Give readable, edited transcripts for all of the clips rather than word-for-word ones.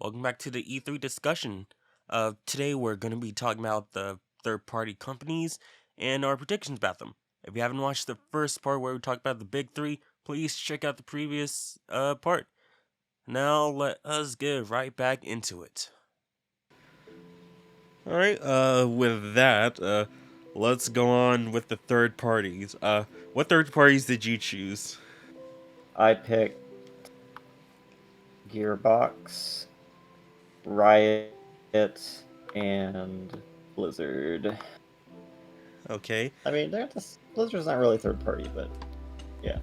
Welcome back to the E3 discussion. Today we're going to be talking about the third-party companies and our predictions about them. If you haven't watched the first part where we talked about the big three, please check out the previous part. Now let us get right back into it. All right. With that, let's go on with the third parties. What third parties did you choose? I picked Gearbox, Riot, and Blizzard. Okay. I mean, Blizzard's not really third party, but yeah.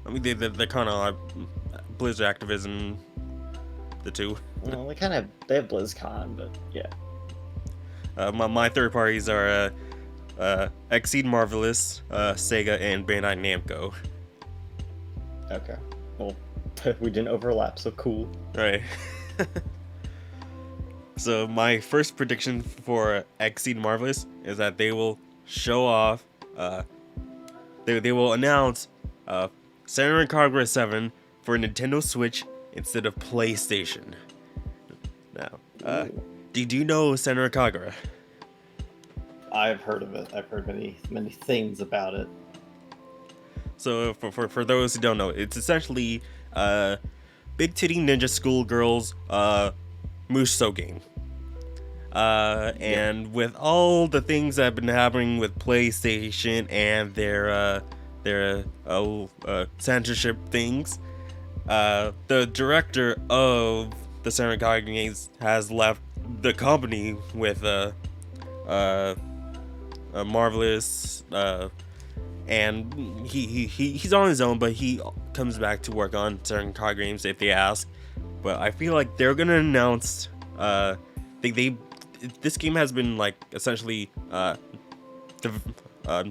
I mean, they're kind of like Blizzard Activision, the two. Well, they have BlizzCon, but yeah. My third parties are Exceed Marvelous, Sega, and Bandai Namco. Okay. Well, we didn't overlap, so cool. Right. So my first prediction for Exceed Marvelous is that they will show off. They will announce Senran Kagura 7 for Nintendo Switch instead of PlayStation. Now, did you know Senran Kagura? I've heard of it. I've heard many things about it. So for those who don't know, it's essentially big titty ninja schoolgirls Musou game. And with all the things that have been happening with PlayStation and their censorship things, the director of the Senran Kagura games has left the company with a Marvelous, and he's on his own, but he comes back to work on certain card games if they ask. But I feel like they're gonna announce this game has been like essentially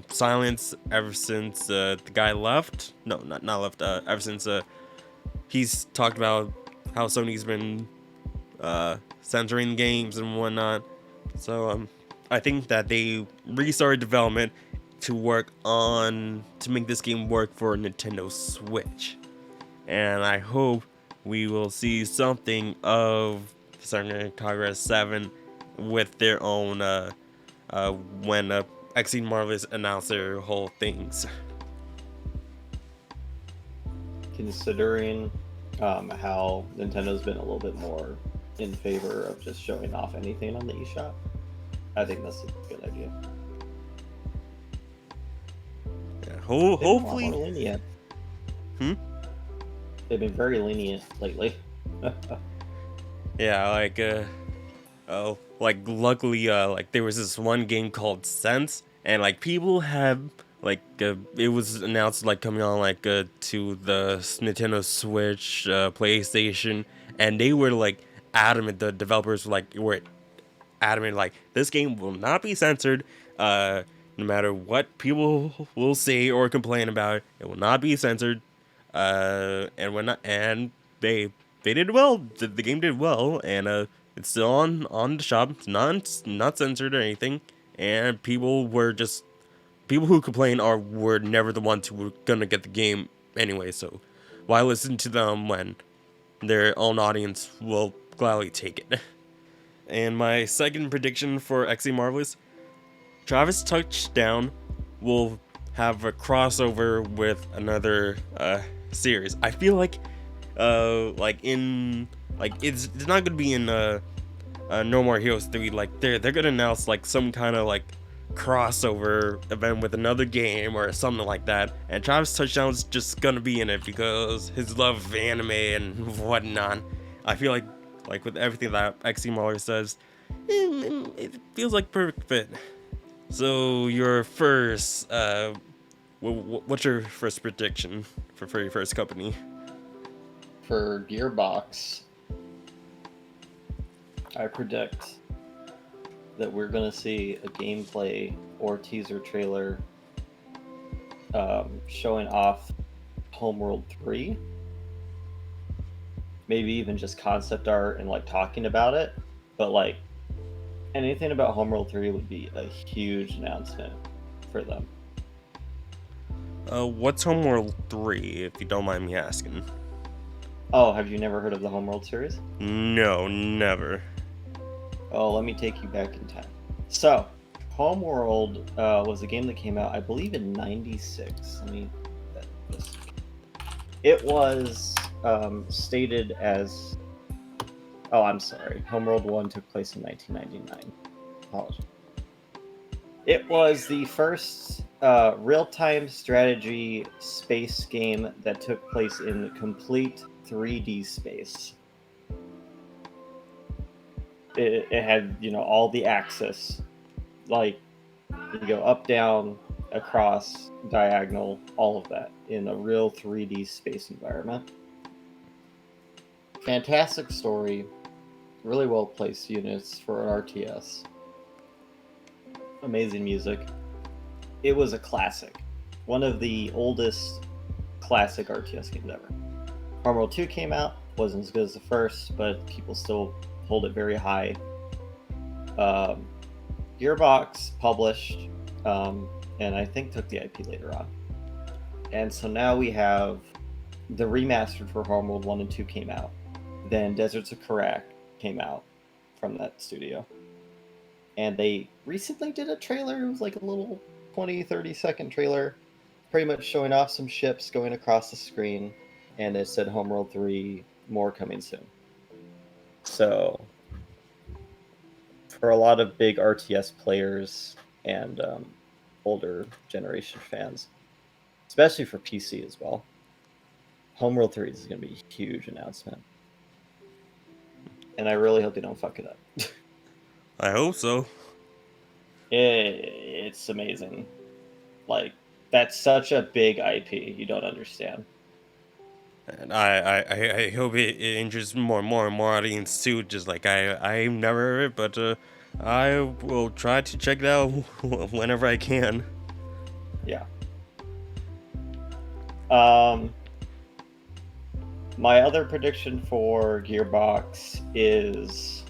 silence ever since the guy left. No, not left. Ever since he's talked about how Sony's been censoring games and whatnot. So I think that they restarted development to make this game work for Nintendo Switch, and I hope we will see something of Senran Kagura 7 with their own when Exceed Marvelous announced their whole things. Considering how Nintendo's been a little bit more in favor of just showing off anything on the eShop, I think that's a good idea. Yeah, hopefully. More lenient. Hmm? They've been very lenient lately. Yeah, luckily, like there was this one game called Sense, and like people have it was announced like coming on to the Nintendo Switch, PlayStation, and they were like adamant. The developers were adamant like this game will not be censored. No matter what people will say or complain about, it will not be censored. And when not, and they did well. The game did well, and it's still on the shop. It's not censored or anything. And people who complain were never the ones who were gonna get the game anyway. So why listen to them when their own audience will gladly take it? And my second prediction for Exceed Marvelous, Travis Touchdown will have a crossover with another series. I feel like it's not gonna be in No More Heroes 3. Like they're gonna announce like some kind of like crossover event with another game or something like that, and Travis Touchdown's just gonna be in it because his love of anime and whatnot. I feel like with everything that Exceed Marvelous says, it feels like perfect fit. So your first, what's your first prediction for your first company? For Gearbox, I predict that we're going to see a gameplay or teaser trailer showing off Homeworld 3. Maybe even just concept art and like talking about it. But like anything about Homeworld 3 would be a huge announcement for them. What's Homeworld 3, if you don't mind me asking? Oh, have you never heard of the Homeworld series? No, never. Oh, let me take you back in time. So, Homeworld was a game that came out, I believe, in '96. Let me. This. It was stated as. Oh, I'm sorry. Homeworld 1 took place in 1999. Apologies. It was the first real-time strategy space game that took place in complete 3D space. It had, all the axis, like you go up, down, across, diagonal, all of that in a real 3D space environment. Fantastic story, really well placed units for an RTS. Amazing music. It was a classic. One of the oldest classic RTS games ever. Homeworld 2 came out, wasn't as good as the first, but people still hold it very high. Gearbox published, and I think took the IP later on. And so now we have the remastered for Homeworld 1 and 2 came out. Then Deserts of Karak came out from that studio. And they recently did a trailer. It was like a little 20-30 second trailer, pretty much showing off some ships going across the screen. And it said Homeworld 3, more coming soon. So, for a lot of big RTS players and older generation fans, especially for PC as well, Homeworld 3 is going to be a huge announcement. And I really hope they don't fuck it up. I hope so. It's amazing. Like, that's such a big IP. You don't understand. And I hope it interests more and more audience too. Just like I've never heard it, but I will try to check it out whenever I can. Yeah. My other prediction for Gearbox is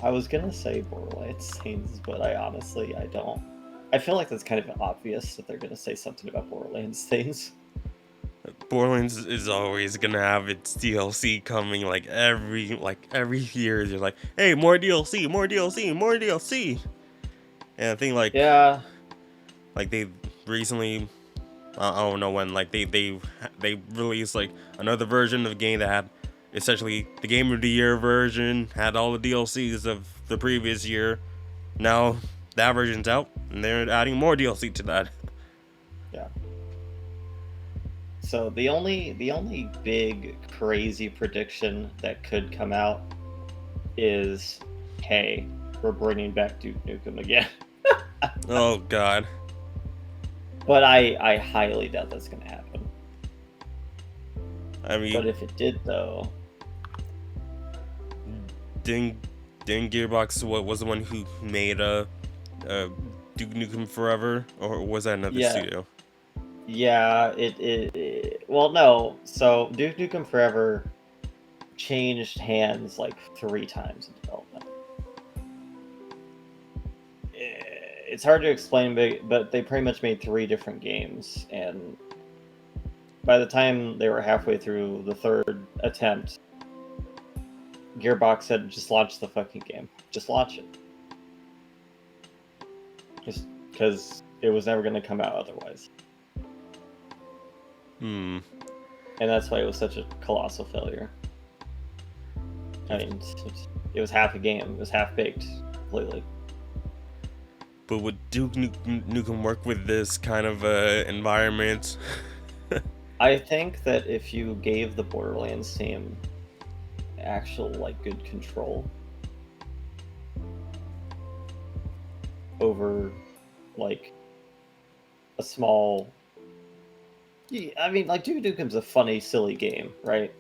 I was gonna say Borderlands Saints, but I don't. I feel like that's kind of obvious that they're gonna say something about Borderlands Saints. Borderlands is always gonna have its DLC coming like every year. They're like, hey, more DLC, more DLC, more DLC. And I think Yeah. like they recently, I don't know when, like they released like another version of the game that had essentially the Game of the Year version, had all the DLCs of the previous year. Now that version's out, and they're adding more DLC to that. Yeah. So the only big crazy prediction that could come out is, hey, we're bringing back Duke Nukem again. Oh God. But I highly doubt that's gonna happen. I mean, but if it did, though, didn't Gearbox was the one who made Duke Nukem Forever, or was that another studio? Yeah, well, no. So Duke Nukem Forever changed hands like 3 times in development. It's hard to explain, but they pretty much made 3 different games, and by the time they were halfway through the 3rd attempt, Gearbox said, just launch the fucking game. Just launch it. Just because it was never going to come out otherwise. And that's why it was such a colossal failure. I mean, it was half a game. It was half-baked completely. But would Duke Nukem work with this kind of environment? I think that if you gave the Borderlands team actual, good control over, a small... I mean, Duke Nukem's a funny, silly game, right?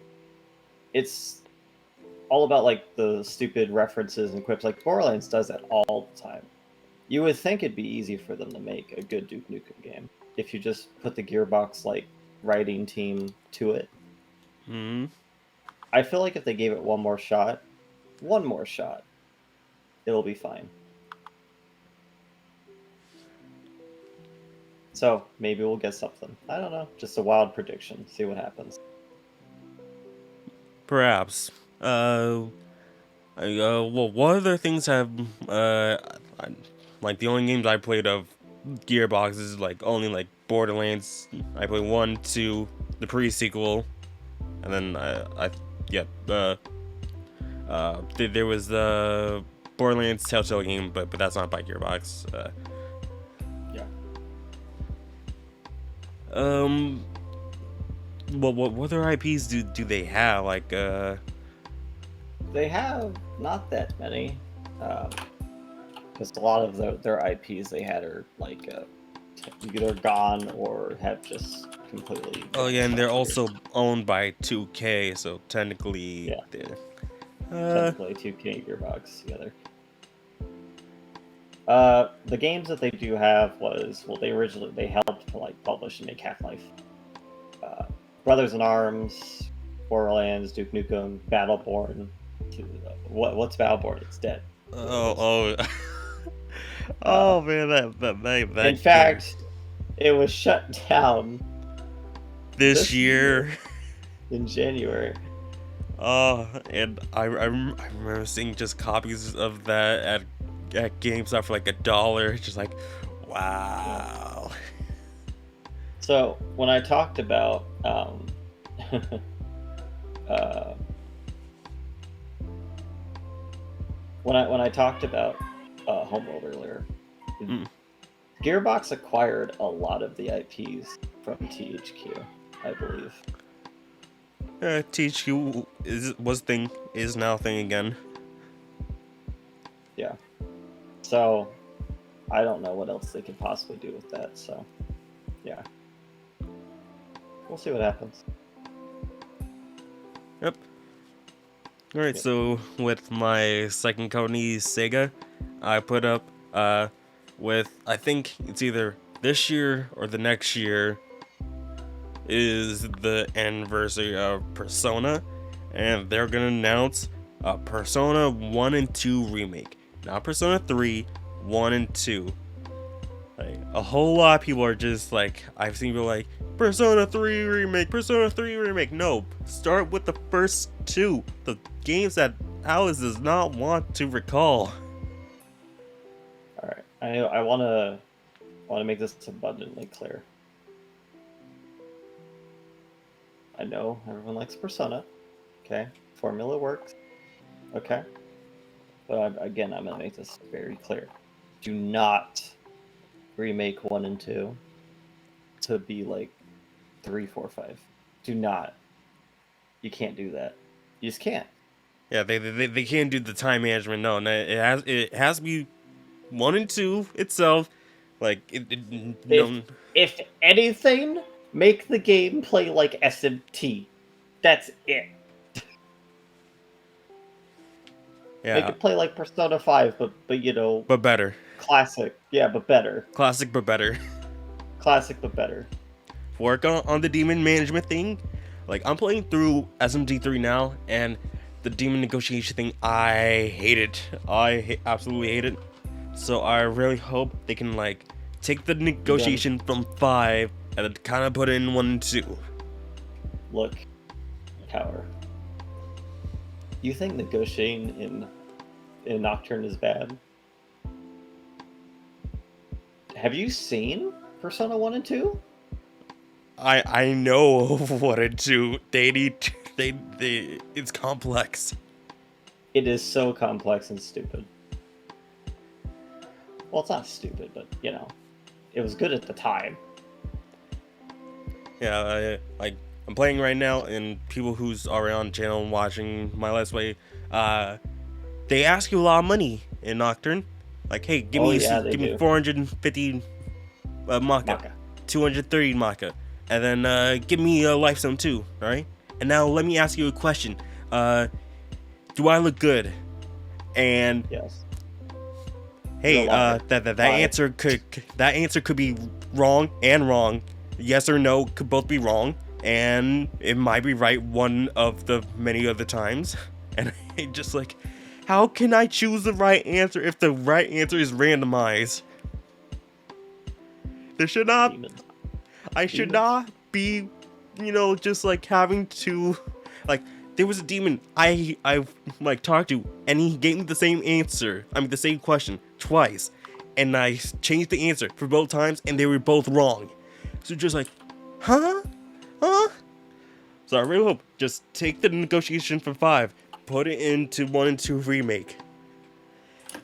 It's all about, the stupid references and quips. Borderlands does that all the time. You would think it'd be easy for them to make a good Duke Nukem game if you just put the Gearbox, writing team to it. I feel like if they gave it one more shot, it'll be fine. So maybe we'll get something. I don't know. Just a wild prediction. See what happens. Perhaps. Well, what other things have like the only games I played of Gearbox is like only like Borderlands. I played 1, 2, the pre-sequel, and then there was the Borderlands Telltale game, but that's not by Gearbox. Yeah. Well, what other IPs do they have? Like, They have not that many, because a lot of their IPs they had are like either gone or have just completely. oh yeah, and they're also owned by 2K, so technically, Yeah. they're, Technically 2K Gearbox together. The games that they do have was they helped to like publish and make Half-Life, Brothers in Arms, Borderlands, Duke Nukem, Battleborn. What's Battleborn? It's dead. oh oh man, that In fact, it was shut down this year. in January. Oh, and I remember seeing just copies of that at GameStop for like $1. Just like, wow. So when I talked about when I talked about Homeworld earlier, Gearbox acquired a lot of the IPs from THQ, I believe. THQ is now a thing again. Yeah. So I don't know what else they could possibly do with that. So yeah, we'll see what happens. Yep. All right. Yep. So with my second company, Sega, I put up with, I think it's either this year or the next year, is the anniversary of Persona, and they're gonna announce a Persona 1 and 2 remake, not Persona 3, 1 and 2. Like, a whole lot of people are just like, I've seen people like, Persona 3 remake, Persona 3 remake. No, start with the first two, the games that Alice does not want to recall. All right, I want to make this abundantly clear. I know everyone likes Persona, okay? Formula works, okay? But again, I'm gonna make this very clear. Do not remake 1 and 2 to be like 3, 4, 5. Do not. You can't do that. You just can't. Yeah, they can't do the time management. No, it has to be 1 and 2 itself. Like If anything, make the game play like SMT. That's it. Yeah. Make it play like Persona 5, but you know, but better. classic. Yeah, but better. Classic, but better. Classic, but better. Work on the demon management thing. Like, I'm playing through SMT3 now, and the demon negotiation thing, I hate it. Absolutely hate it. So I really hope they can like take the negotiation from 5 and then kind of put it in 1 and 2. Look, Tower. You think negotiating in Nocturne is bad? Have you seen Persona 1 and 2? I know what to do. It's complex. It is so complex and stupid. Well, it's not stupid, but you know, it was good at the time. Yeah, I'm playing right now, and people who's already on the channel and watching my Let's Play, they ask you a lot of money in Nocturne. Like, hey, give me 450 Maka, 230 Maka, and then give me a Life Zone 2, alright? And now let me ask you a question. Do I look good? And yes. Hey, that answer could be wrong and wrong. Yes or no could both be wrong, and it might be right one of the many other times. And I just like, how can I choose the right answer if the right answer is randomized? There should not. Demons. I should Demons. not be, just like having to, like, there was a demon I like talked to, and he gave me the same answer. I mean, the same question twice, and I changed the answer for both times, and they were both wrong. So just like, huh? So I really hope just take the negotiation for 5, put it into 1 and 2 remake,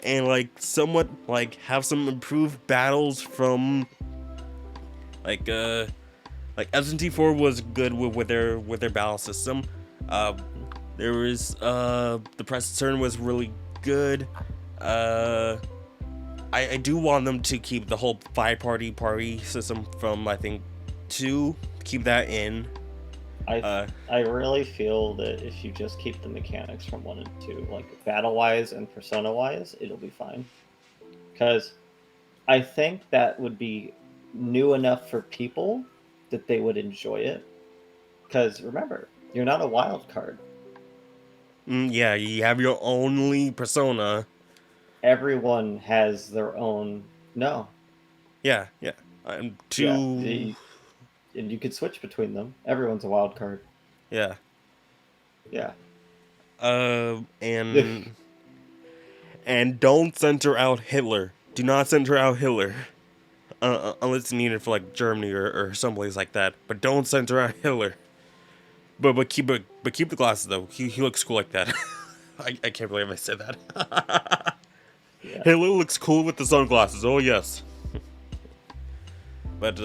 and like somewhat like have some improved battles from like SMT4 was good with their battle system. There was the press turn was really good. I do want them to keep the whole 5-party system from, I think, 2. Keep that in. I really feel that if you just keep the mechanics from 1 and 2, like battle-wise and persona-wise, it'll be fine. Because I think that would be new enough for people that they would enjoy it. Because remember, you're not a wild card. Yeah, you have your only persona. Everyone has their own. No. Yeah. Two. Yeah, and you could switch between them. Everyone's a wild card. Yeah. Yeah. And don't center out Hitler. Do not center out Hitler. Unless it's needed for like Germany or someplace like that. But don't center out Hitler. But keep the glasses though. He looks cool like that. I can't believe I said that. Yeah. Hitler looks cool with the sunglasses. Oh yes. But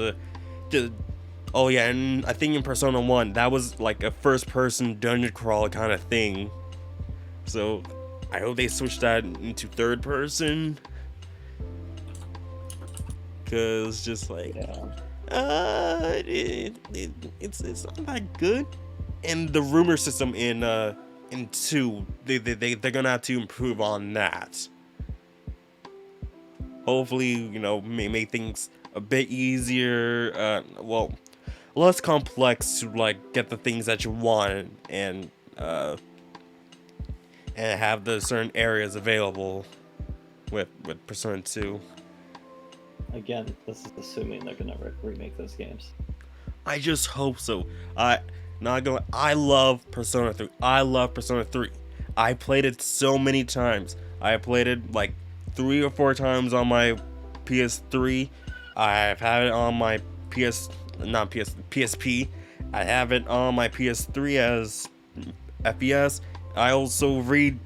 oh yeah, and I think in Persona 1 that was like a first-person dungeon crawl kind of thing. So I hope they switch that into third person. Cause just like it's not that good. And the rumor system in 2, they're gonna have to improve on that. Hopefully, make things a bit easier. Less complex to like get the things that you want and have the certain areas available with Persona 2. Again, this is assuming they're gonna remake those games. I just hope so. I love Persona 3. I love Persona 3. I played it so many times. I played it like 3 or 4 times on my PS3. I've had it on my PSP. I have it on my PS3 as FPS. I also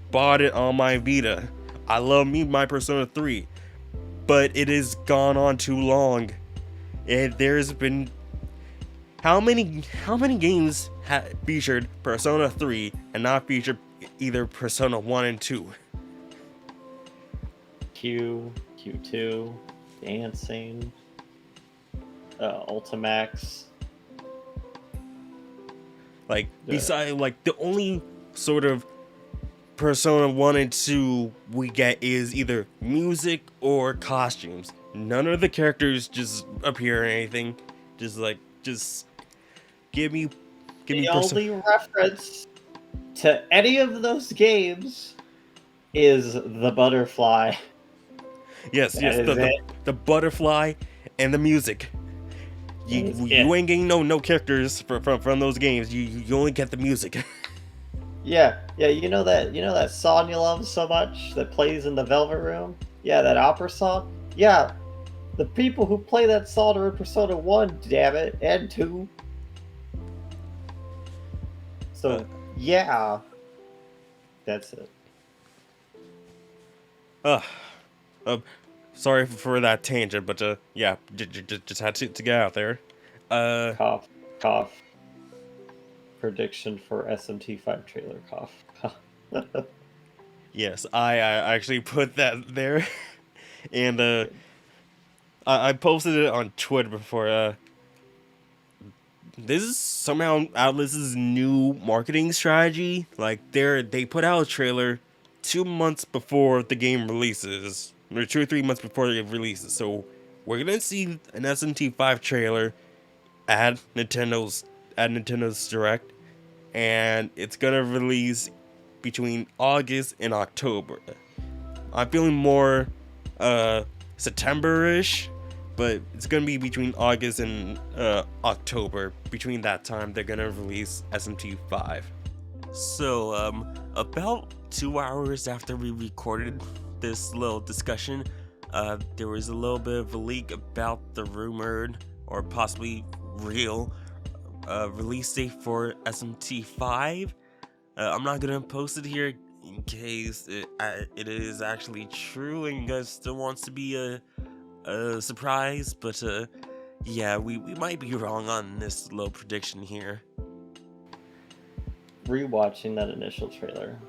bought it on my Vita. I love my Persona 3, but it has gone on too long. There's been how many games featured Persona 3 and not featured either Persona 1 and 2? Q2, Dancing, Ultimax. Like, besides, like, the only sort of Persona 1 and 2 we get is either music or costumes. None of the characters just appear or anything. Just give me the only reference to any of those games is the butterfly. Yes, the butterfly and the music. You ain't getting no characters from those games. You only get the music. Yeah, you know that song you love so much that plays in the Velvet Room? Yeah, that opera song? Yeah. The people who play that song are in Persona 1, damn it, and 2. So, yeah. That's it. Sorry for that tangent, but yeah, just had to get out there. Cough. Prediction for SMT5 trailer, cough. Yes, I actually put that there, and I posted it on Twitter before. This is somehow Atlus's new marketing strategy. Like they put out a trailer 2 months before the game releases, or 2 or 3 months before it releases. So we're gonna see an SMT5 trailer at Nintendo's Direct, and it's gonna release between August and October. I'm feeling more September-ish, but it's gonna be between August and October. Between that time, they're gonna release SMT5. So, about 2 hours after we recorded this little discussion, there was a little bit of a leak about the rumored or possibly real release date for SMT5. I'm not gonna post it here in case it is actually true and you guys still wants to be a surprise, but yeah, we might be wrong on this little prediction here. Rewatching that initial trailer,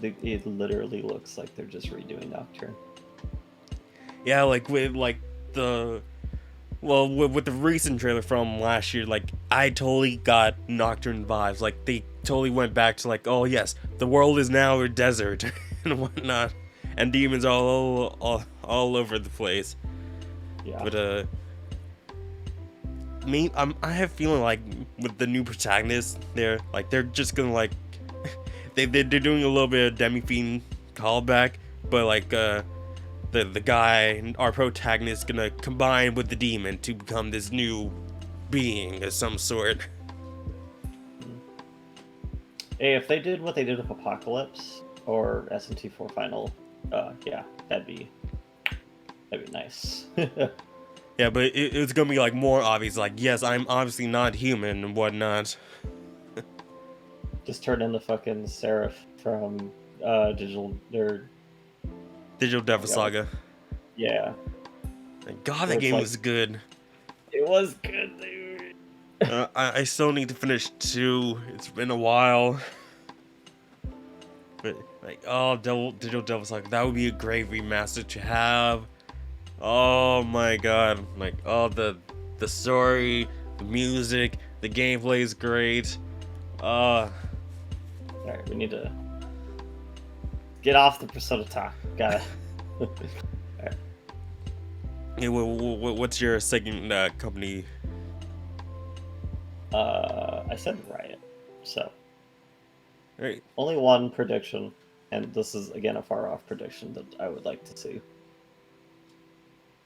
it literally looks like they're just redoing Nocturne. Yeah, like with the with the recent trailer from last year, like I totally got Nocturne vibes. Like they totally went back to like, oh yes, the world is now a desert and whatnot, and demons all over the place. Yeah. But I have a feeling like with the new protagonist, they're just gonna like they're doing a little bit of Demi-Fiend callback, but like the guy, our protagonist, gonna combine with the demon to become this new being of some sort. Hey, if they did what they did with Apocalypse or SMT4 Final, yeah, that'd be nice. Yeah, but it's gonna be like more obvious. Like, yes, I'm obviously not human and whatnot. Just turn into fucking Seraph from Digital Devil Saga. Yeah. God, that game was good. It was good, dude. I still need to finish 2. It's been a while. But like, oh, Digital Devil Saga, that would be a great remaster to have. Oh my god, like, oh, the story, the music, the gameplay is great. Alright, we need to get off the Persona talk. Gotta. Right. Yeah, what's your second company? I said Riot, so. Right. Only one prediction, and this is again a far off prediction that I would like to see.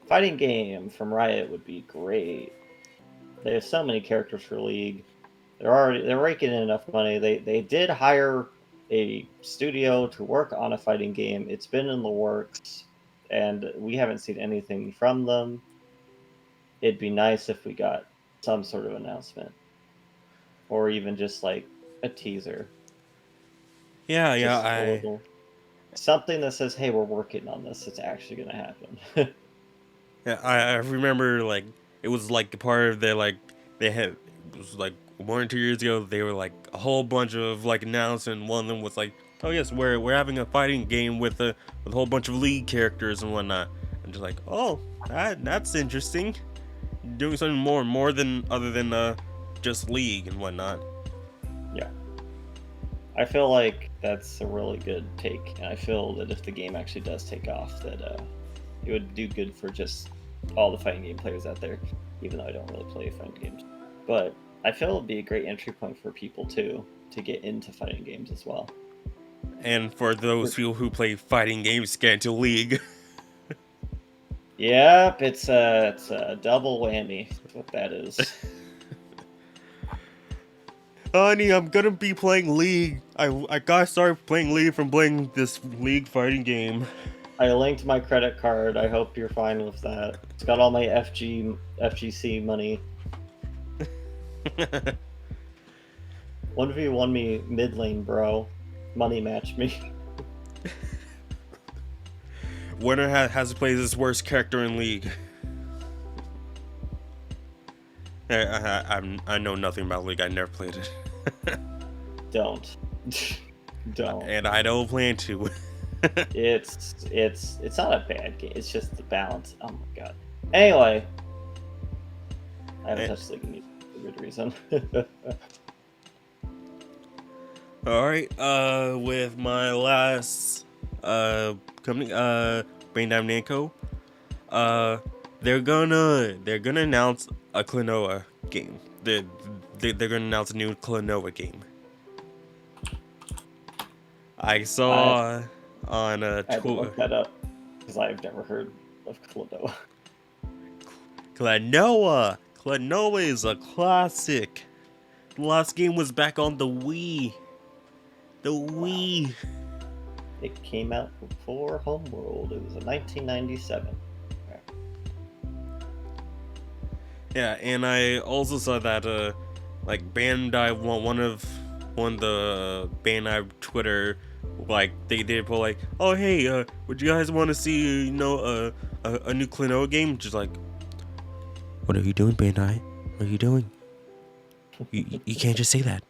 Fighting game from Riot would be great. They have so many characters for League. They're raking in enough money. They did hire a studio to work on a fighting game. It's been in the works, and we haven't seen anything from them. It'd be nice if we got some sort of announcement, or even just like a teaser. Yeah, something that says, "Hey, we're working on this. It's actually gonna happen." Yeah, I remember like it was like a part of their like it was like 1 or 2 years ago. They were like a whole bunch of like announcements. One of them was like, oh yes, we're having a fighting game with a whole bunch of League characters and whatnot. I'm just like, oh, that's interesting. Doing something more than other than just League and whatnot. Yeah, I feel like that's a really good take, and I feel that if the game actually does take off, that it would do good for just all the fighting game players out there, even though I don't really play fighting games. But I feel it would be a great entry point for people too, to get into fighting games as well. And for those people who play fighting games, get into League. Yep, it's a double whammy. That's what that is. Honey, I'm gonna be playing League. I gotta start playing League from playing this League fighting game. I linked my credit card. I hope you're fine with that. It's got all my FGC money. 1v1 me mid lane, bro. Money match me. Winner has to play this worst character in League. I know nothing about League. I never played it. Don't. And I don't plan to. It's not a bad game. It's just the balance. Oh my god. Anyway, I haven't touched League in a good reason. All right. With my last company, Bandai Namco, they're gonna announce a Klonoa game. They're gonna announce a new Klonoa game. I saw on I had to look that up because I've never heard of Klonoa. Klonoa. Klonoa is a classic. The last game was back on the Wii. The Wii. It came out before Homeworld. It was in 1997. Yeah, and I also saw that like Bandai, one of the Bandai Twitter, like they did put like, oh hey, would you guys want to see a new Klonoa game? Just like, what are you doing, Bandai? What are you doing? You can't just say that.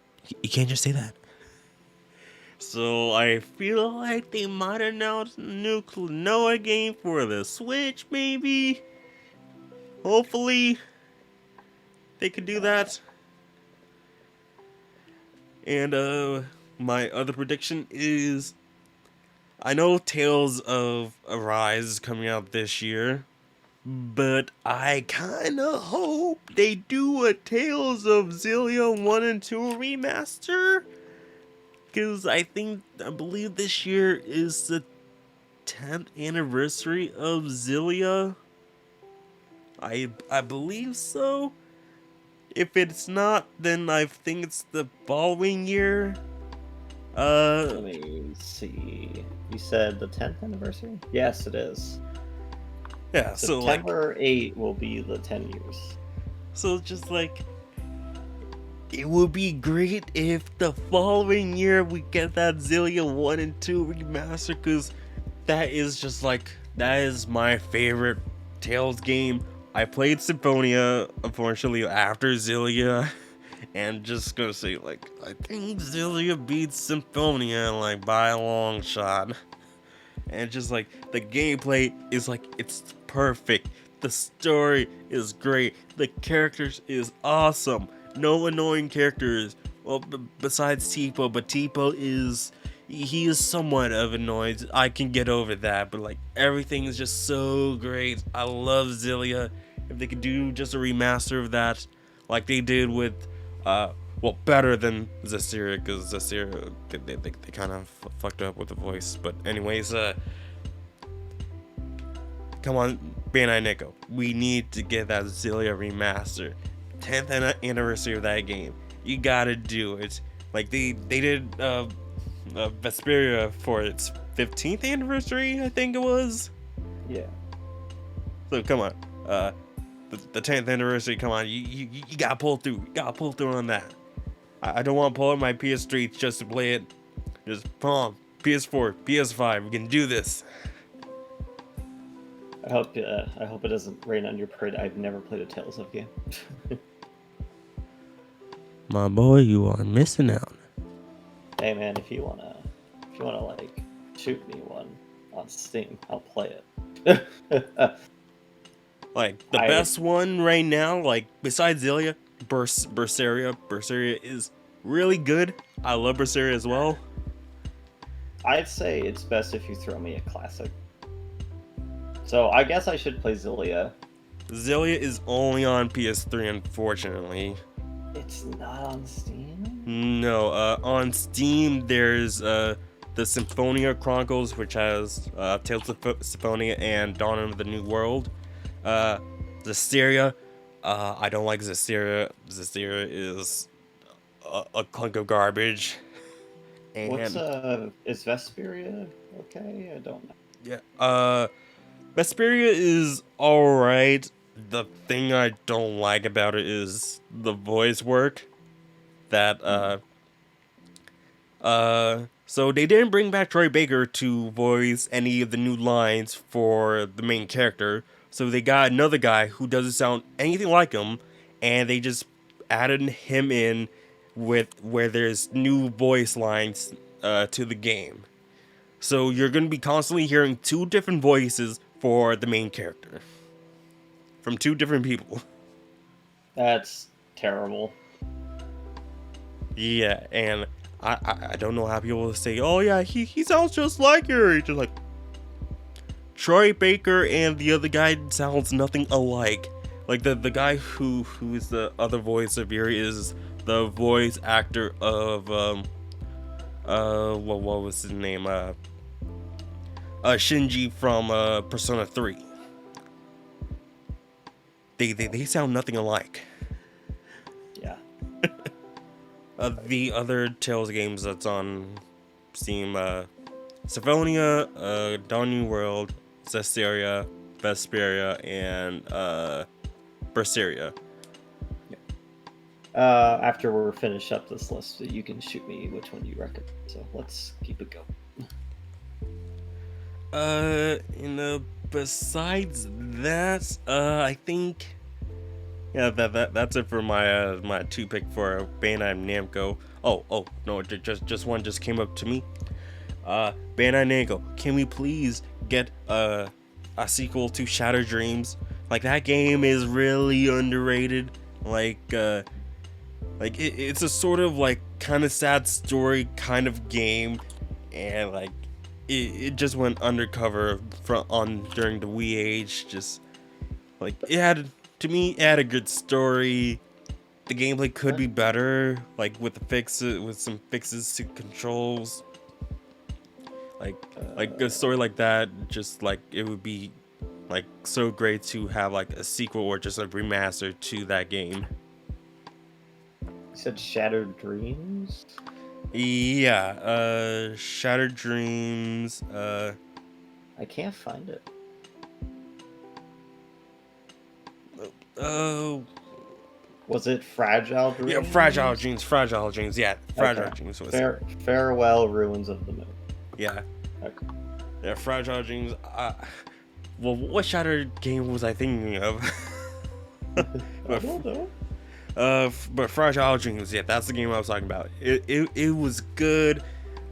You can't just say that. So I feel like they might announce a new Klonoa game for the Switch, maybe. Hopefully, they could do that. And my other prediction is, I know Tales of Arise is coming out this year, but I kind of hope they do a Tales of Xillia 1 and 2 remaster. Because I believe this year is the 10th anniversary of Xillia. I believe so. If it's not, then I think it's the following year. Let me see. You said the 10th anniversary? Yes, it is. Yeah, so like September 8 will be the 10 years. So just like, it would be great if the following year we get that Xillia 1 and 2 remaster, because that is my favorite Tales game. I played Symphonia, unfortunately, after Xillia, and just gonna say, like, I think Xillia beats Symphonia, like, by a long shot. And just, like, the gameplay is, like, it's perfect. The story is great. The characters is awesome. No annoying characters. Well, besides Tipo, but Tipo he is somewhat of annoyed. I can get over that, but, like, everything is just so great. I love Xillia. If they could do just a remaster of that, like they did with, better than Zestiria, because Zestiria, they kind of fucked up with the voice. But anyways, come on, Bandai Namco, we need to get that Xillia remaster. 10th anniversary of that game. You gotta do it. Like they did Vesperia for its 15th anniversary, I think it was. Yeah. So come on, the 10th anniversary. Come on, you gotta pull through. You gotta pull through on that. I don't want to pull out my PS3 just to play it. Just come on, PS4, PS5. We can do this. I hope it doesn't rain on your parade. I've never played a Tales of game. My boy, you are missing out. Hey man, if you wanna like shoot me one on Steam, I'll play it. Like the best one right now, like besides Xillia, Berseria. Berseria is really good. I love Berseria as well. I'd say it's best if you throw me a classic. So I guess I should play Xillia. Xillia is only on PS3, unfortunately. It's not on Steam? No, on Steam there's the Symphonia Chronicles, which has Tales of Symphonia and Dawn of the New World. Zestiria, I don't like Zestiria. Zestiria is a clunk of garbage. And is Vesperia okay? I don't know. Yeah, Vesperia is alright. The thing I don't like about it is the voice work. So they didn't bring back Troy Baker to voice any of the new lines for the main character. So they got another guy who doesn't sound anything like him, and they just added him in with where there's new voice lines to the game. So you're going to be constantly hearing two different voices for the main character from two different people. That's terrible. Yeah, and I don't know how people say, oh yeah, he sounds just like her. Just like Troy Baker and the other guy sounds nothing alike. Like the guy who is the other voice of Yuri is the voice actor of what was his name? Shinji from Persona 3. they sound nothing alike. Yeah. The other Tales games that's on Steam, Symphonia, Dawn New World, Zestiria, Vesperia, and Berseria. After we're finished up this list, you can shoot me which one you recommend. So let's keep it going. Besides that, I think, yeah, that's it for my my 2 pick for Bandai Namco. Oh no, just one just came up to me. Bandai Namco, can we please get a sequel to Shattered Dreams? Like, that game is really underrated. It's a sort of like kind of sad story kind of game, and like it just went undercover during the Wii age. Just like, it had a good story. The gameplay could be better, like with some fixes to controls. Like a story like that, just like it would be like so great to have like a sequel or just a remaster to that game. You said Shattered Dreams? Yeah, Shattered Dreams. I can't find it. Was it Fragile Dreams? Yeah, Fragile Dreams. Yeah, Fragile Dreams was. Farewell, Ruins of the Moon. Yeah. Okay. Yeah, Fragile Dreams. Well, what Shattered game was I thinking of? I don't know. But Fragile Dreams, yeah, that's the game I was talking about. It was good.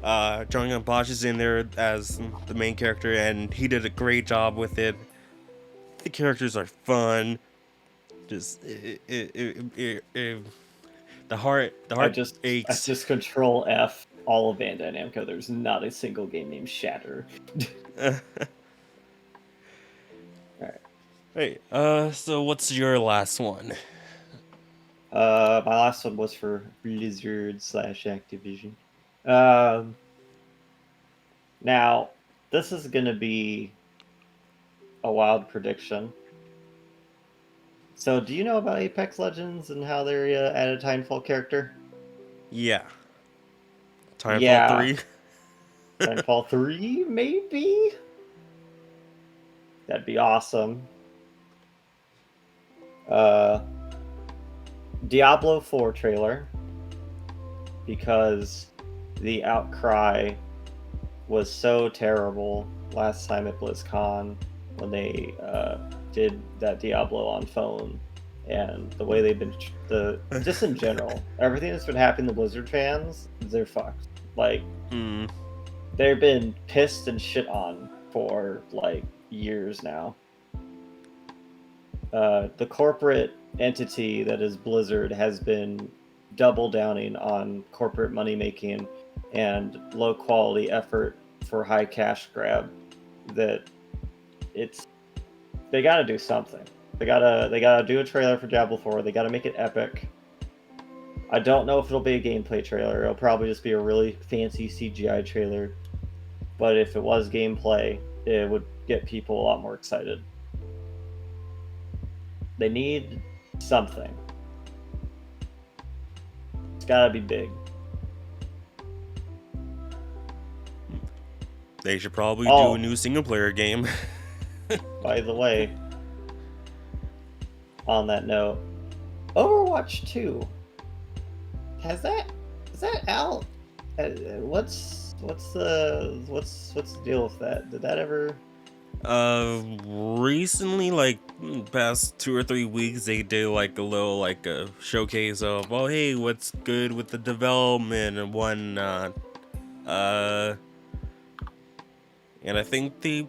John Bosch is in there as the main character, and he did a great job with it. The characters are fun. Just the heart I aches. just Control F all of Bandai Namco. There's not a single game named Shatter. Alright. Hey, so what's your last one? My last one was for Blizzard / Activision. Now, this is gonna be a wild prediction. So, do you know about Apex Legends and how they added Titanfall character? Yeah. Titanfall 3? Titanfall 3, maybe? That'd be awesome. Diablo 4 trailer, because the outcry was so terrible last time at BlizzCon when they did that Diablo on phone, and the way they've been just in general, everything that's been happening to Blizzard fans, they're fucked. Like, they've been pissed and shit on for like years now. The corporate entity that is Blizzard has been double downing on corporate money making and low quality effort for high cash grab. That they got to do something. They gotta do a trailer for Diablo 4. They gotta make it epic. I don't know if it'll be a gameplay trailer. It'll probably just be a really fancy CGI trailer. But if it was gameplay, it would get people a lot more excited. They need something. It's gotta be big. They should probably do a new single player game. By the way, on that note, Overwatch 2 is that out? What's the deal with that? Did that ever? Recently, like past 2 or 3 weeks, they did like a little like a showcase of, oh hey, what's good with the development and whatnot. And I think they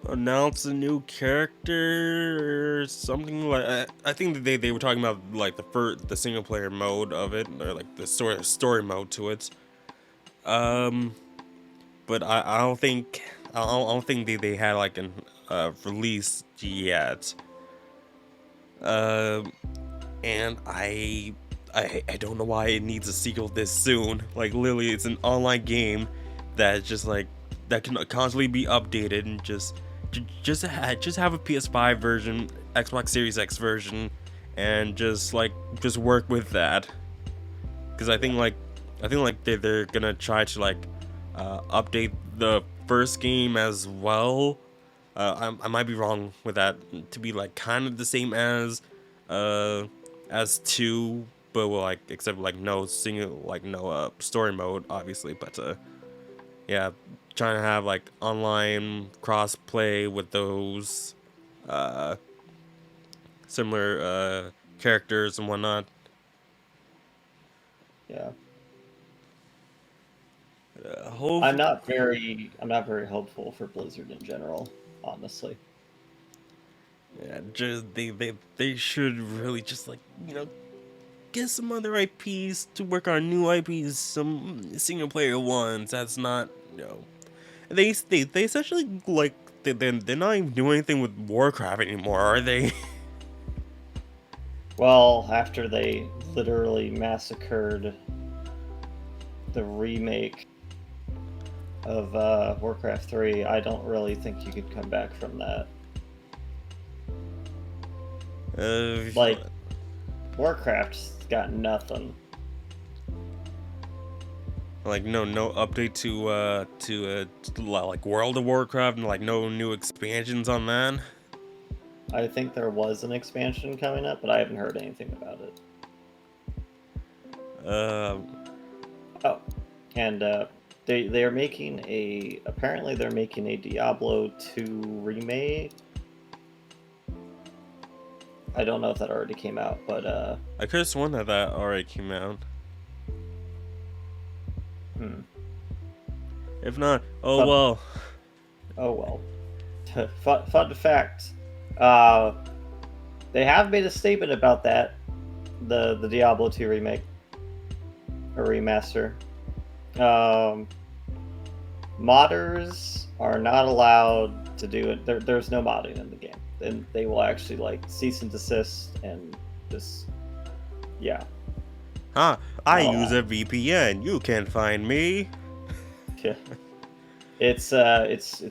announced a new character or something like. I think that they were talking about like the single player mode of it, or like the story mode to it. But I don't think they had like an release yet. And I don't know why it needs a sequel this soon. Like, literally, it's an online game that just like that can constantly be updated and just just have a PS5 version, Xbox Series X version, and just work with that. Because I think they're gonna try to update the first game as well. I might be wrong with that, to be like kind of the same as 2, but except no single, no story mode obviously, but yeah, trying to have online cross play with those similar characters and whatnot. Yeah. Hope I'm not very hopeful for Blizzard in general, honestly. Yeah, just they should really just get some other IPs to work on new IPs, some single player ones. That's not they essentially they're not even doing anything with Warcraft anymore, are they? Well, after they literally massacred the remake of Warcraft 3, I don't really think you could come back from that. Like, Warcraft's got nothing. No update to World of Warcraft, and no new expansions on that. I think there was an expansion coming up, but I haven't heard anything about it. Oh, and they're making apparently they're making a Diablo 2 remake. I don't know if that already came out, but I could have sworn that already came out. If not, well. Oh well. Fun fact. They have made a statement about that. The Diablo 2 remake or remaster. Modders are not allowed to do it. There's no modding in the game. Then they will actually cease and desist and just I use a VPN. You can't find me. Yeah. It's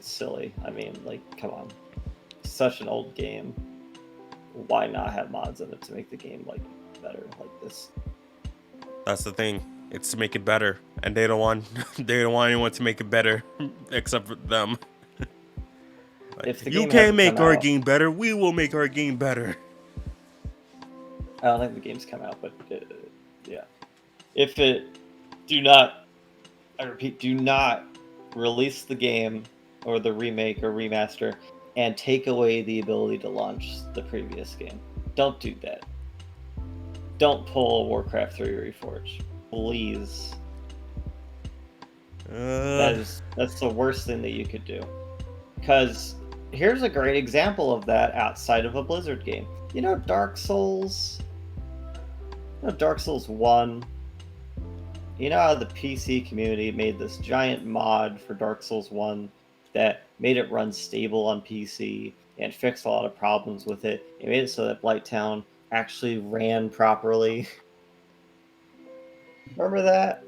silly. I mean, come on. It's such an old game. Why not have mods in it to make the game better like this? That's the thing. It's to make it better, and they don't want anyone to make it better except for them. If the you game can't make our out, game better, we will make our game better. I don't think the game's come out, but yeah. If it I repeat, do not release the game or the remake or remaster and take away the ability to launch the previous game. Don't do that. Don't pull a Warcraft 3 Reforged. Please. That's the worst thing that you could do. Because here's a great example of that outside of a Blizzard game. Dark Souls? Dark Souls 1? You know how the PC community made this giant mod for Dark Souls 1 that made it run stable on PC and fixed a lot of problems with it? It made it so that Blighttown actually ran properly. Remember that?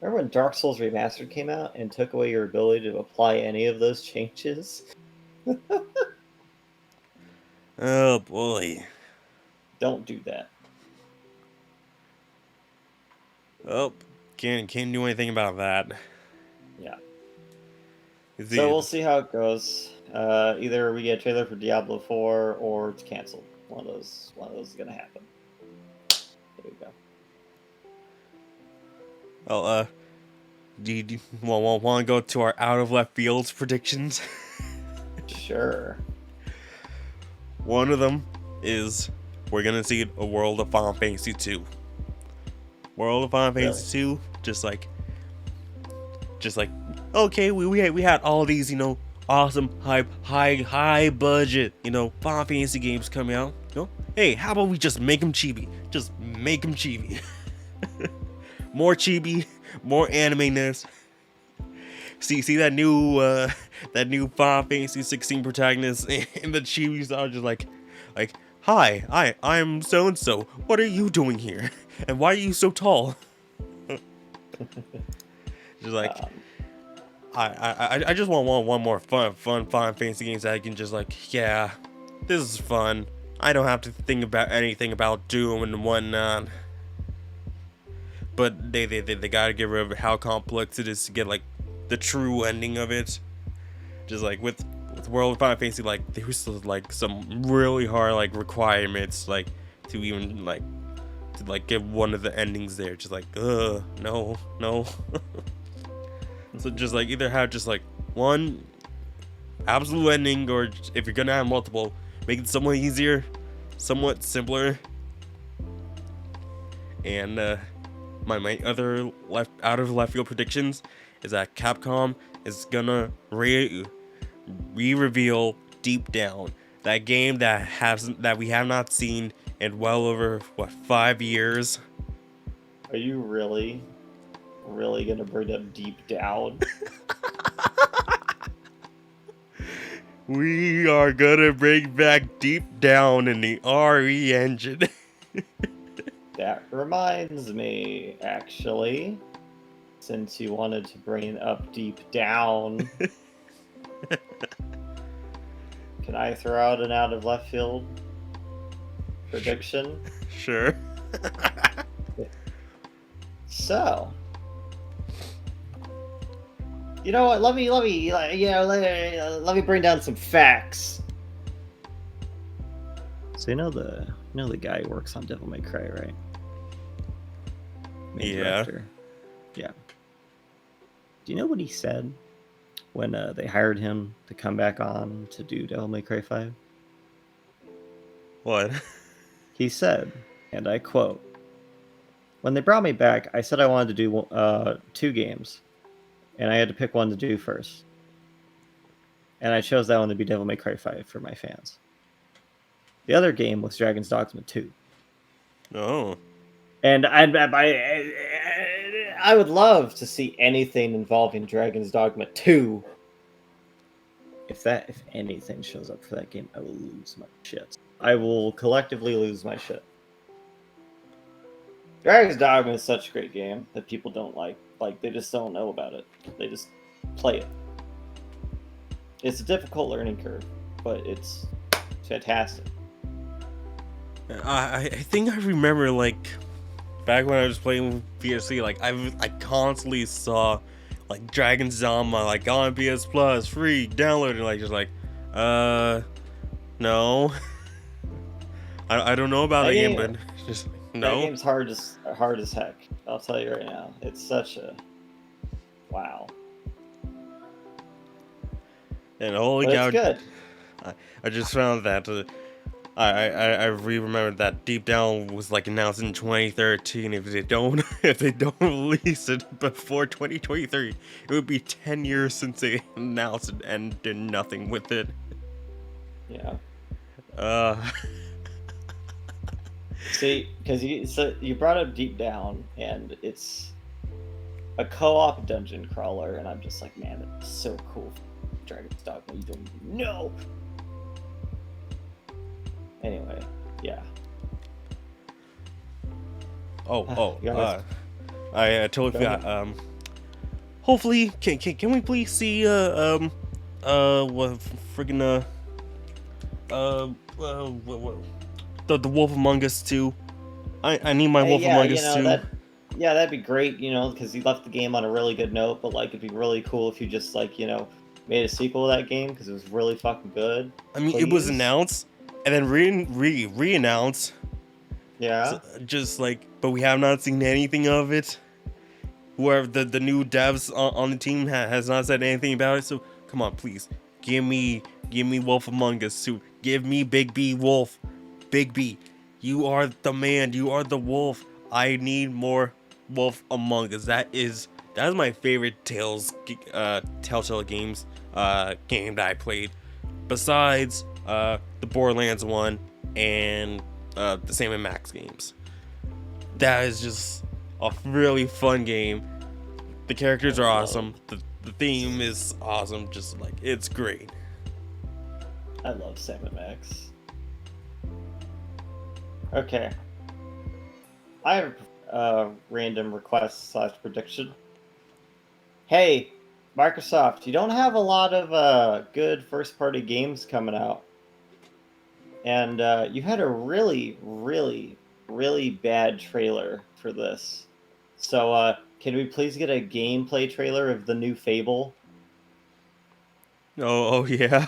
Remember when Dark Souls Remastered came out and took away your ability to apply any of those changes? Oh boy. Don't do that. Oh, can't do anything about that. Yeah. So we'll see how it goes. Either we get a trailer for Diablo 4 or it's canceled. One of those is gonna happen. There we go. Well, do you want to go to our out of left fields predictions? Sure. One of them is we're gonna see a World of Final Fantasy 2. World of Final Fantasy 2, just like okay, we had all these awesome high budget Final Fantasy games coming out. Hey, how about we just make them chibi? Just make them chibi. More chibi, more anime-ness. See that new Final Fantasy 16 protagonist in the chibi style, just like, hi, I'm so and so. What are you doing here? And why are you so tall? Just I just want one more fun Final Fantasy games that I can just like, yeah, this is fun. I don't have to think about anything about Doom and whatnot. But they gotta get rid of how complex it is to get like the true ending of it. Just like with World of Final Fantasy, like there was like some really hard like requirements like to even like to like get one of the endings there. Just like no. So just like either have just like one absolute ending, or if you're gonna have multiple, make it somewhat easier, somewhat simpler. And my other out of left field predictions is that Capcom is gonna re-reveal Deep Down, that game that we have not seen in well over 5 years. Are you really gonna bring up Deep Down? We are gonna bring back Deep Down in the RE engine. That reminds me, actually, since you wanted to bring up Deep Down, can I throw out an out of left field prediction? Sure. So, you know what? Let me bring down some facts. So you know the guy who works on Devil May Cry, right? Main Yeah. director. Yeah. Do you know what he said when they hired him to come back on to do Devil May Cry 5? What? He said, and I quote, "When they brought me back, I said I wanted to do 2 games, and I had to pick one to do first. And I chose that one to be Devil May Cry 5 for my fans. The other game was Dragon's Dogma 2. Oh. And I would love to see anything involving Dragon's Dogma 2. If anything shows up for that game, I will lose my shit. I will collectively lose my shit. Dragon's Dogma is such a great game that people don't like. Like, they just don't know about it. They just play it. It's a difficult learning curve, but it's fantastic. I think I remember like back when I was playing PSC, like I constantly saw like Dragon's Dogma like on PS Plus free download, and like just like no. I don't know about that game, but just no. That game's hard as heck. I'll tell you right now. It's such a wow. And holy But cow, it's good. I just found that I remembered that Deep Down was like announced in 2013. If they don't release it before 2023, it would be 10 years since they announced it and did nothing with it. Yeah. See, because you brought up Deep Down, and it's a co-op dungeon crawler, and I'm just like, man, that's so cool. Dragon's Dogma, you don't even know. Anyway, yeah. I totally forgot. Hopefully, can we please see what friggin' the Wolf Among Us 2? I need my Wolf Among Us 2. That'd be great, because you left the game on a really good note, but like it'd be really cool if you just like, made a sequel to that game because it was really fucking good. I mean, it was announced and then re-announced. Yeah. So, just like, but we have not seen anything of it. Whoever the new devs on the team has not said anything about it. So come on, please, give me Wolf Among Us 2. Give me Big B Wolf. Big B, you are the man. You are the wolf. I need more Wolf Among Us. That is my favorite Telltale games game that I played, besides the Borderlands one and the Sam & Max games. That is just a really fun game. The characters are awesome. The theme is awesome. Just like, it's great. I love Sam & Max. Okay. I have a random request / prediction. Hey, Microsoft, you don't have a lot of good first-party games coming out, and you had a really, really, really bad trailer for this. So, can we please get a gameplay trailer of the new Fable? Oh yeah.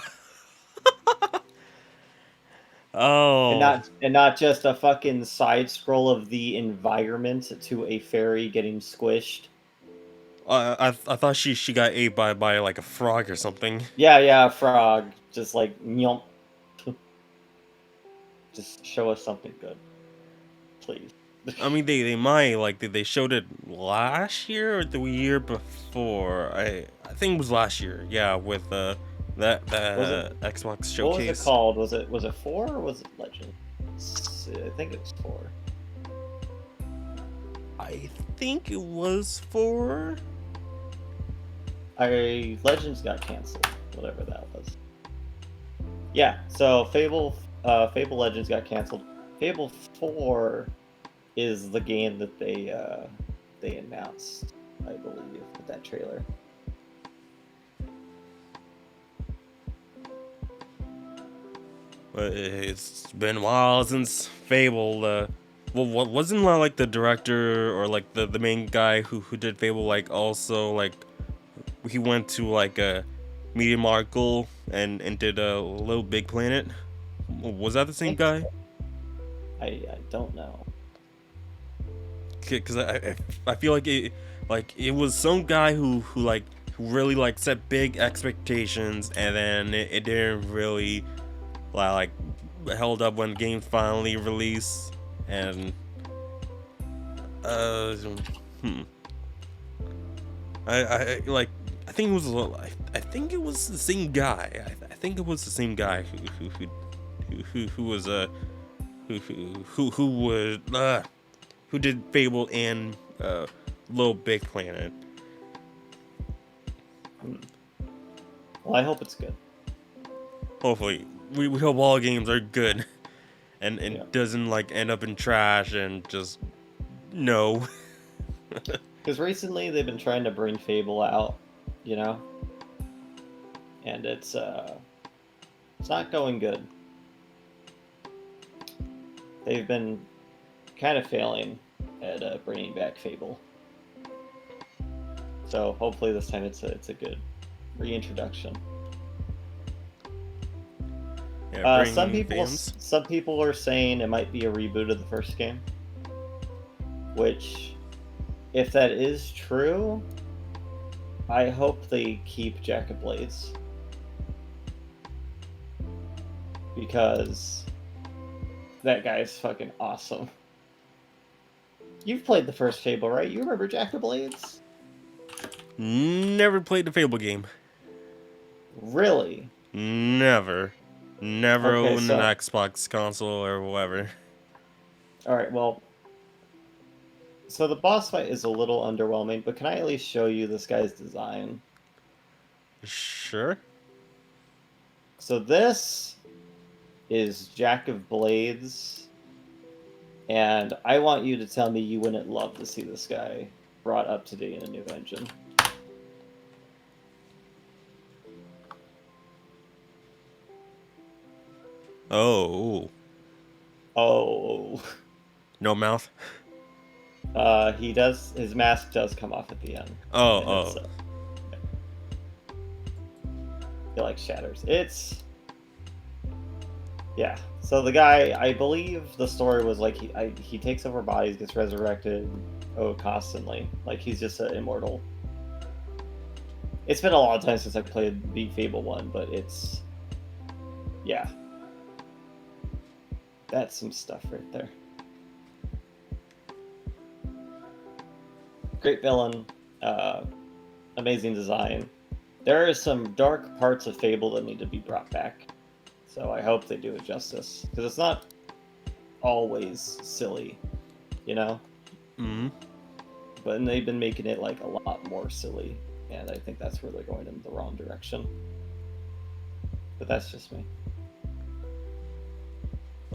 And Oh, not just a fucking side scroll of the environment to a fairy getting squished. I thought she got ate by like a frog or something. Yeah, frog. Just like nyomp. Just show us something good, please. I mean, they might like they showed it last year or the year before. I think it was last year. Yeah, with that Was it? Xbox What was it showcase. called? Was it 4 or was it Legend? I think it was 4. I think it was for. Legends got canceled, whatever that was. Yeah, so Fable Legends got canceled. Fable 4 is the game that they announced, I believe, with that trailer. It's been a while since Fable. Well, what wasn't like the director or like the main guy who did Fable like also like he went to like a Media Markle and did a Little Big Planet. Was that the same guy? I don't know. Because I feel like it was some guy who like who really like set big expectations and then it didn't really like held up when games finally released and hmm. I like I think it was I think it was the same guy. I think it was the same guy who was who would who did Fable and Little Big Planet. Well, I hope it's good. Hopefully, we hope all games are good, and Yeah. doesn't like end up in trash and just no. Because recently they've been trying to bring Fable out, you know, and it's not going good. They've been kind of failing at bringing back Fable. So hopefully this time it's a good reintroduction. Yeah, Some people are saying it might be a reboot of the first game, which, if that is true, I hope they keep Jack of Blades, because that guy's fucking awesome. You've played the first Fable, right? You remember Jack of Blades? Never played the Fable game. Really? Never Okay, owned so- an Xbox console or whatever. All right, well, so the boss fight is a little underwhelming, but can I at least show you this guy's design? Sure. So this is Jack of Blades, and I want you to tell me you wouldn't love to see this guy brought up to date in a new engine. Oh, Oh, no mouth. his mask does come off at the end. Oh, And oh. it like shatters. Yeah. So the guy, I believe the story was like he takes over bodies, gets resurrected, constantly. Like he's just an immortal. It's been a long time since I played the Fable one, but yeah. That's some stuff right there. Great villain, amazing design. There are some dark parts of Fable that need to be brought back, so I hope they do it justice, because it's not always silly, you know? Mm-hmm. But they've been making it like a lot more silly, and I think that's where they're going in the wrong direction. But that's just me.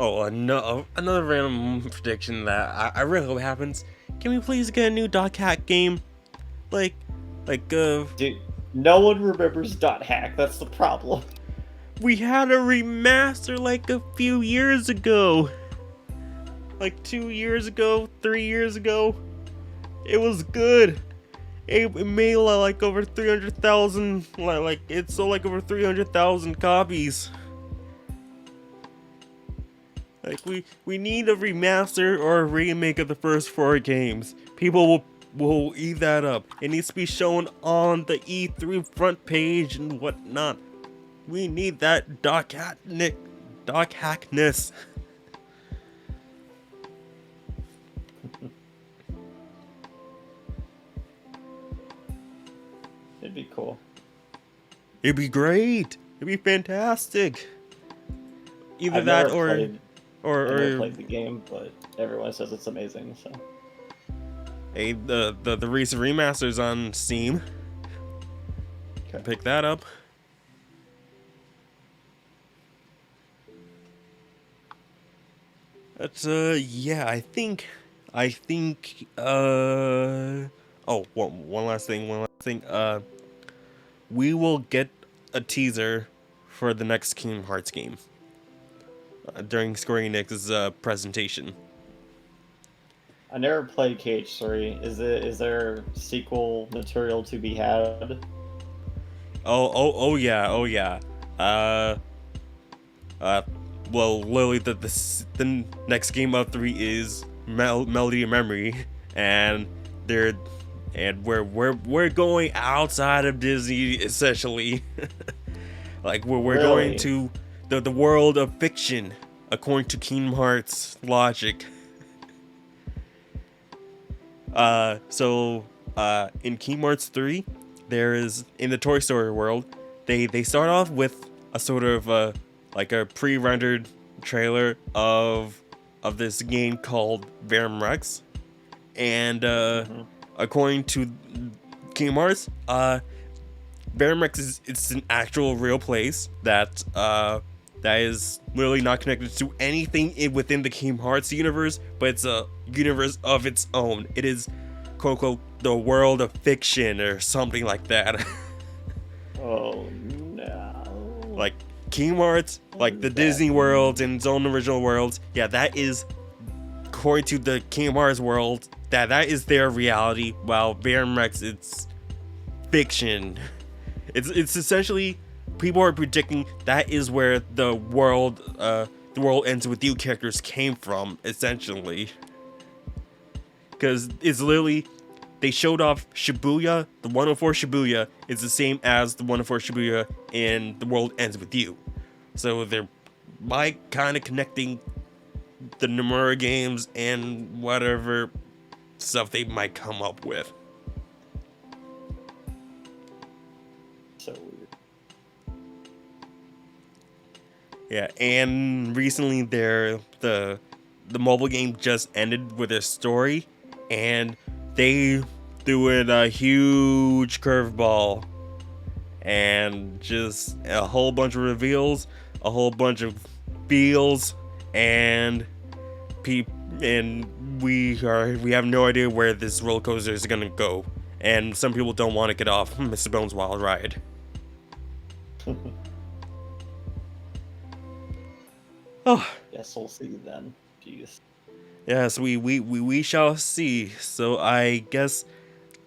Oh, another random prediction that I really hope happens. Can we please get a new Dog Cat game? Dude, No one remembers Dot Hack. That's the problem. We had a remaster like a few years ago. Like 2 years ago, 3 years ago. It was good. It made like over 300,000, like it sold like over 300,000 copies. Like we need a remaster or a remake of the first 4 games. People will eat that up. It needs to be shown on the E3 front page and whatnot. We need that Doc Hackness. It'd be cool. It'd be great. It'd be fantastic. Either I've that never or played, I've never or played the game, but everyone says it's amazing. So hey, the recent remasters on Steam. okay. Pick that up. That's yeah, I think oh, one last thing. We will get a teaser for the next Kingdom Hearts game during Square Enix's presentation. I never played KH3. Is there sequel material to be had? Oh yeah. Well, literally the next game of 3 is Melody of Memory, and we're going outside of Disney essentially. Like we're Really? going to the world of fiction according to Kingdom Hearts logic. In Kingdom Hearts 3, there is, in the Toy Story world, they start off with a sort of like a pre-rendered trailer of this game called Verum Rex, and according to Kingdom Hearts, Verum Rex is it's an actual real place that is literally not connected to anything within the Kingdom Hearts universe, but it's a universe of its own. It is, quote unquote, the world of fiction or something like that. Oh no! Like Kingdom Hearts, like the Disney worlds and its own original worlds. Yeah, that is, according to the Kingdom Hearts world, that is their reality. While Verum Rex, it's fiction. It's essentially, people are predicting that is where the world ends with you characters came from, essentially. Because it's literally, they showed off Shibuya. The 104 Shibuya is the same as the 104 Shibuya in The World Ends With You. So they're kind of connecting the Nomura games and whatever stuff they might come up with. So weird. Yeah, and recently the mobile game just ended with their story, and they threw in a huge curveball and just a whole bunch of reveals, a whole bunch of feels, and we have no idea where this roller coaster is gonna go, and some people don't want to get off Mr. Bones' Wild Ride. Oh. Guess we'll see then. Jeez. Yes, we shall see. So I guess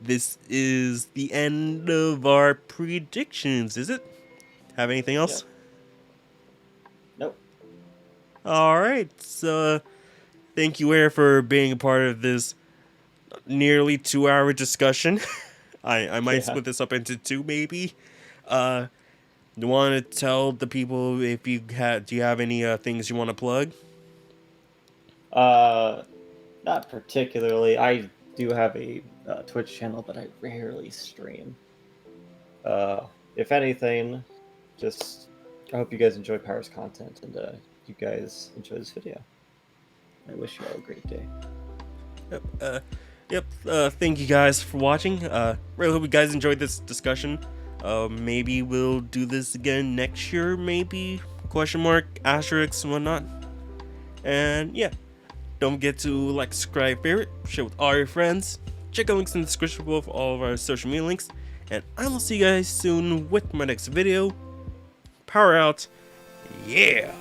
this is the end of our predictions, is it? Have anything else? Nope. Alright, so thank you, Air, for being a part of this nearly 2-hour discussion. I might split this up into 2 maybe. You want to tell the people do you have any things you want to plug? Not particularly. I do have a Twitch channel, but I rarely stream. If anything, just I hope you guys enjoy Power's content, and you guys enjoy this video. I wish you all a great day. Thank you guys for watching. Really hope you guys enjoyed this discussion. Maybe we'll do this again next year, maybe? Question mark, asterisk, and whatnot. And yeah, don't forget to like, subscribe, favorite, share with all your friends. Check out links in the description below for all of our social media links. and I will see you guys soon with my next video. Power out. Yeah!